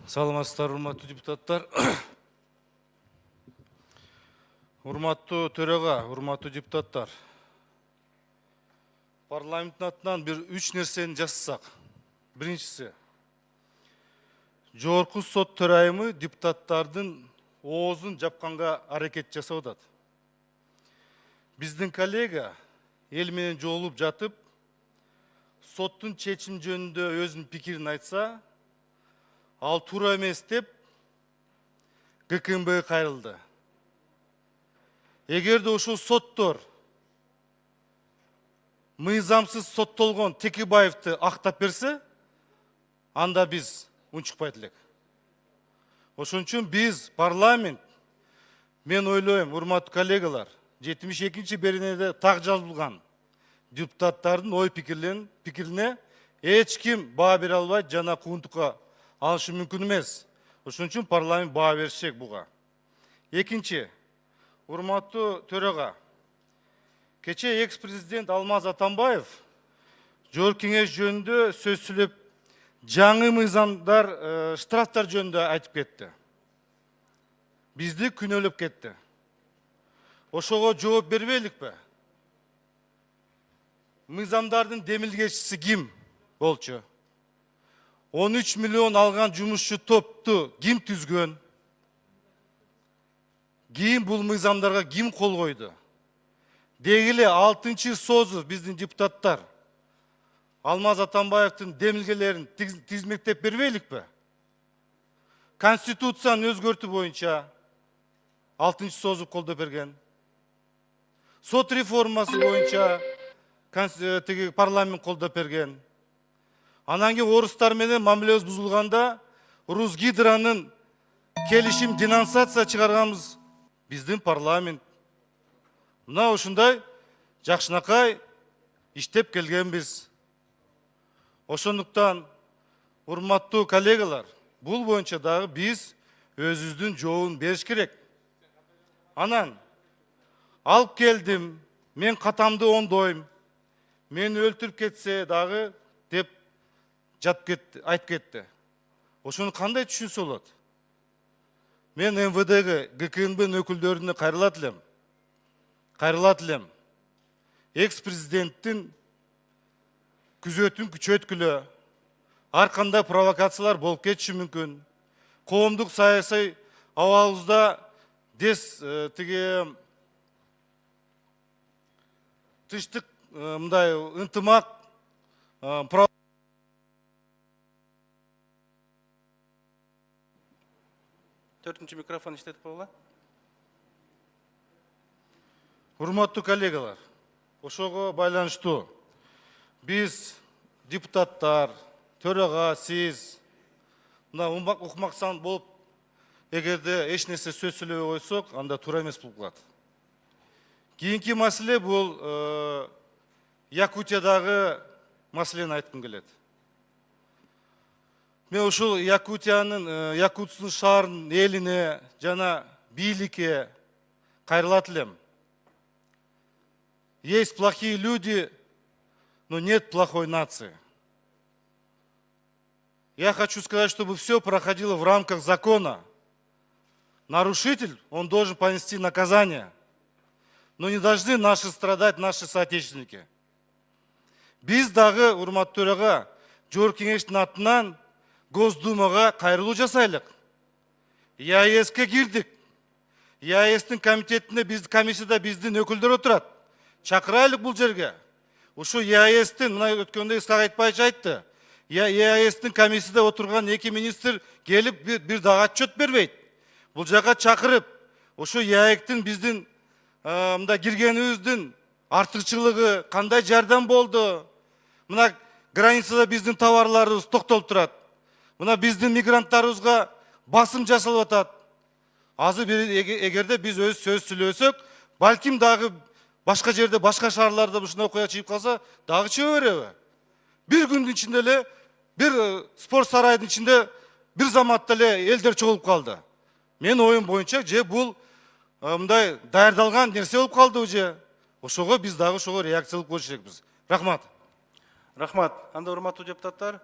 Саламатсыздар, урматтуу депутаттар. Урматтуу төрага, урматтуу депутаттар. Парламенттин атынан бир 3 нерсени жасасак. Биринчиси, жогорку сот төрайымы депутаттардын оозун жапканга аракет жасап атат. Биздин коллега эл менен жолугуп жатып, соттун чечим жөнүндө өзүнүн пикирин айтса, ал туура эмес деп ГКМБ кайрылды. Эгерде ушул соттор мыйзамсыз соттолгон Текебаевди актап берсе, анда биз унчукпайт элек. Ошон үчүн биз парламент, мен ойлойм, урматтуу коллегалар, 72-нчи беренеде так жазылган депутаттардын ой пикирине эч ким баа бере албайт жана кууntукка алышы мүмкүн эмес. Ошон үчүн парламент баа беришек буга. Экинчи, урматтуу төрага, кечээ экс-президент Алмаз Атамбаев жогорку кеңеш жөнүндө сөз сүйлөп, жаңы мыйзамдар, штрафтар жөнүндө айтып кетти. Бизди күнөөлөп кетти. Ошого жооп бербейликпи? Мыйзамдардын демилгечиси ким болчу? 13 миллион алган жумушчу топту ким түзгөн? Ким бул мыйзамдарга ким кол койду? Дегиле 6-чы созу биздин депутаттар Алмаз Атамбаевдин демилгелерин тизмектеп бербейликпи? Конституцияны өзгөртүү боюнча 6-чы созу колдоп берген. Сот реформасы боюнча парламент колдоп берген. Анан кийин орустар менен мамилебиз бузулганда Русгидронун келишим денонсация чыгарганбыз биздин парламент. Мына ушундай жакшынакай иштеп келгенбиз. Ошондуктан, урматтуу коллегалар, бул боюнча дагы биз өзүбүздүн жообун бериш керек. Анан алып келдим, мен катамды оңдойм, мени өлтүрүп кетсе дагы деп айтып кетти. Ошону кандай түшүнсө болот? Мен МВДге, ГКМБнын өкүлдөрүнө кайрылат элем. Экс-президенттин күзөтүн күчөткүлө, ар кандай провокациялар болуп кетиши мүмкүн. Коомдук саясий абалыбызда тынчтык мындай ынтымак Төртүнчү микрофон иштетип койгула. Урматтуу коллегалар, ошого байланыштуу биз депутаттар, төрага, сиз мына укмаксан болуп, эгерде эч нерсе сөз сүйлөбөй койсок, анда туура эмес болуп калат. Кийинки маселе бул Якутиядагы маселени айткым келет. Мен ушул Якутстун шаарынын элине жана бийликке кайрылат элем. Есть плохие люди, но нет плохой нации. Я хочу сказать, чтобы все проходило в рамках закона. Нарушитель, он должен понести наказание. Но не должны страдать наши соотечественники. Биз дагы, урматтуу төрага, жогорку кеңештин атынан Госдумага кайрылуу жасайлык. ЕАЭСке кирдик. ЕАЭСтин комиссияда биздин өкүлдөр отурат. Чакырайлык бул жерге. Ушу ЕАЭСтин, мына өткөндө Исхак Айтбаевич айтты. ЕАЭСтин комиссияда отурган 2 министр келип бир дагы отчет бербейт. Бул жака чакырып, ушу ЕАЭСтин биздин мында киргенибиздин артыкчылыгы, кандай жардам болду. Мына границада биздин товарларыбыз токтолуп турат. Мына биздин мигранттарыбызга басым жасалып атат. Азыр эгерде биз өз сөз сүйлөсөк, балким дагы башка жерде, башка шаарларда ушундай окуя чыгып калса, дагы чыга береби? Бир күндүн ичинде эле, бир спорт сарайдын ичинде бир заматта эле элдер чогулуп калды. Мен оюм боюнча, же бул мындай даярдалган нерсе болуп калды же. Ошого биз дагы ошого реакциялык болуш керекпиз. Рахмат. Рахмат. Анда урматтуу депутаттар,